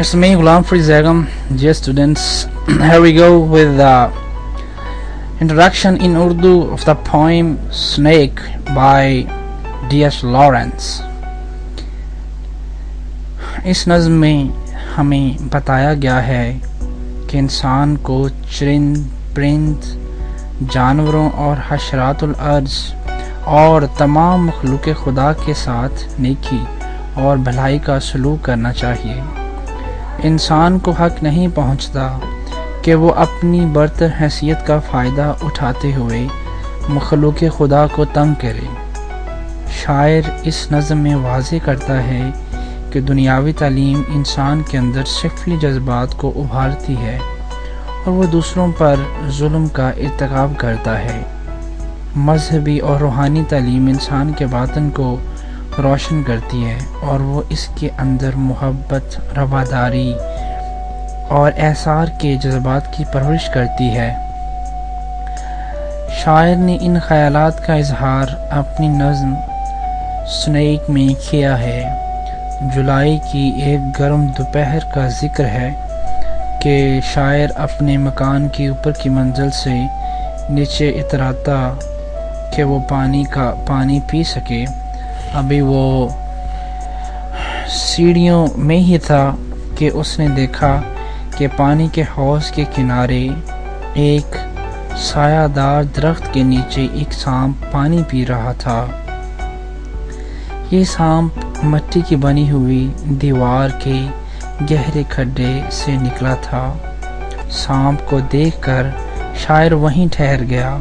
It's me, Ghulam Farizagam. Dear students, here we go with the introduction in Urdu of the poem Snake by D.S. Lawrence. इस नज़्म में हमें बताया गया है कि इंसान को चरिंद परिंद जानवरों और हशरातुल अर्ज़ और तमाम मखलूक़ खुदा के साथ नेकी और भलाई का सलूक करना चाहिए। इंसान को हक नहीं पहुंचता कि वो अपनी बरतर हैसियत का फ़ायदा उठाते हुए मखलूक़ खुदा को तंग करे। शायर इस नज़्म में वाज़े करता है कि दुनियावी तालीम इंसान के अंदर शक्ली जज्बात को उभारती है और वो दूसरों पर जुल्म का इर्तिकाब करता है। मजहबी और रूहानी तालीम इंसान के बातन को रोशन करती है और वो इसके अंदर मोहब्बत, रवादारी और एहसार के जज्बात की परवरिश करती है। शायर ने इन ख़यालात का इजहार अपनी नज़्म स्नेक में किया है। जुलाई की एक गर्म दोपहर का जिक्र है कि शायर अपने मकान के ऊपर की मंजिल से नीचे इतराता कि वो पानी पी सके। अभी वो सीढ़ियों में ही था कि उसने देखा कि पानी के हौज़ के किनारे एक सायादार दरख्त के नीचे एक सांप पानी पी रहा था। ये सांप मिट्टी की बनी हुई दीवार के गहरे खड्डे से निकला था। सांप को देखकर शायर वहीं ठहर गया।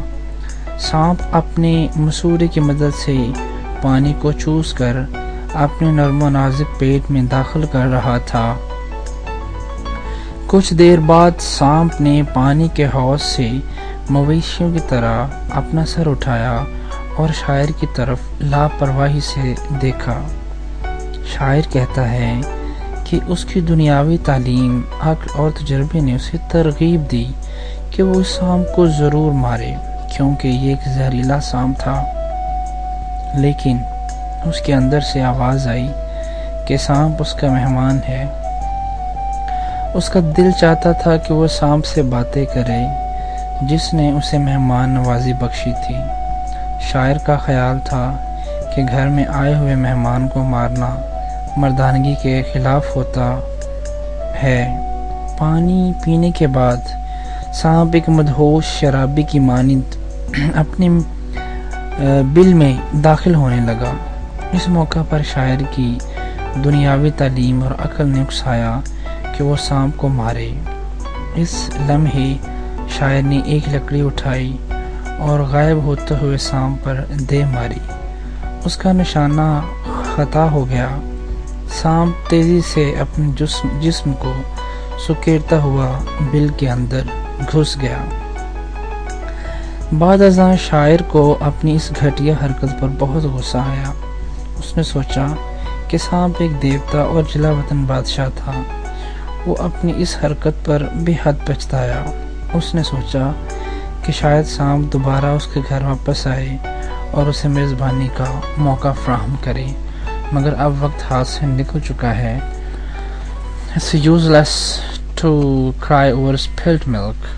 सांप अपने मसूड़े की मदद से पानी को चूस कर अपने नर्म व नाजुक पेट में दाखिल कर रहा था। कुछ देर बाद सांप ने पानी के हौज़ से मवेशियों की तरह अपना सर उठाया और शायर की तरफ लापरवाही से देखा। शायर कहता है कि उसकी दुनियावी तालीम, अक्ल और तजर्बे ने उसे तरगीब दी कि वो उस सांप को ज़रूर मारे क्योंकि ये एक जहरीला सांप था। लेकिन उसके अंदर से आवाज़ आई कि सांप उसका मेहमान है। उसका दिल चाहता था कि वो सांप से बातें करे जिसने उसे मेहमान नवाजी बख्शी थी। शायर का ख्याल था कि घर में आए हुए मेहमान को मारना मर्दानगी के खिलाफ होता है। पानी पीने के बाद सांप एक मदहोश शराबी की मानिंद अपने बिल में दाखिल होने लगा। इस मौका पर शायर की दुनियावी तालीम और अक्ल ने उकसाया कि वो सांप को मारे। इस लम्हे शायर ने एक लकड़ी उठाई और गायब होते हुए सांप पर दे मारी। उसका निशाना खता हो गया। सांप तेज़ी से अपने जिस्म को सुकेरता हुआ बिल के अंदर घुस गया। बाद अज़ां शायर को अपनी इस घटिया हरकत पर बहुत गुस्सा आया। उसने सोचा कि सांप एक देवता और जिला वतन बादशाह था। वो अपनी इस हरकत पर बेहद पछताया। उसने सोचा कि शायद सांप दोबारा उसके घर वापस आए और उसे मेज़बानी का मौका फराहम करे, मगर अब वक्त हाथ से निकल चुका है। It's useless to cry over spilled milk.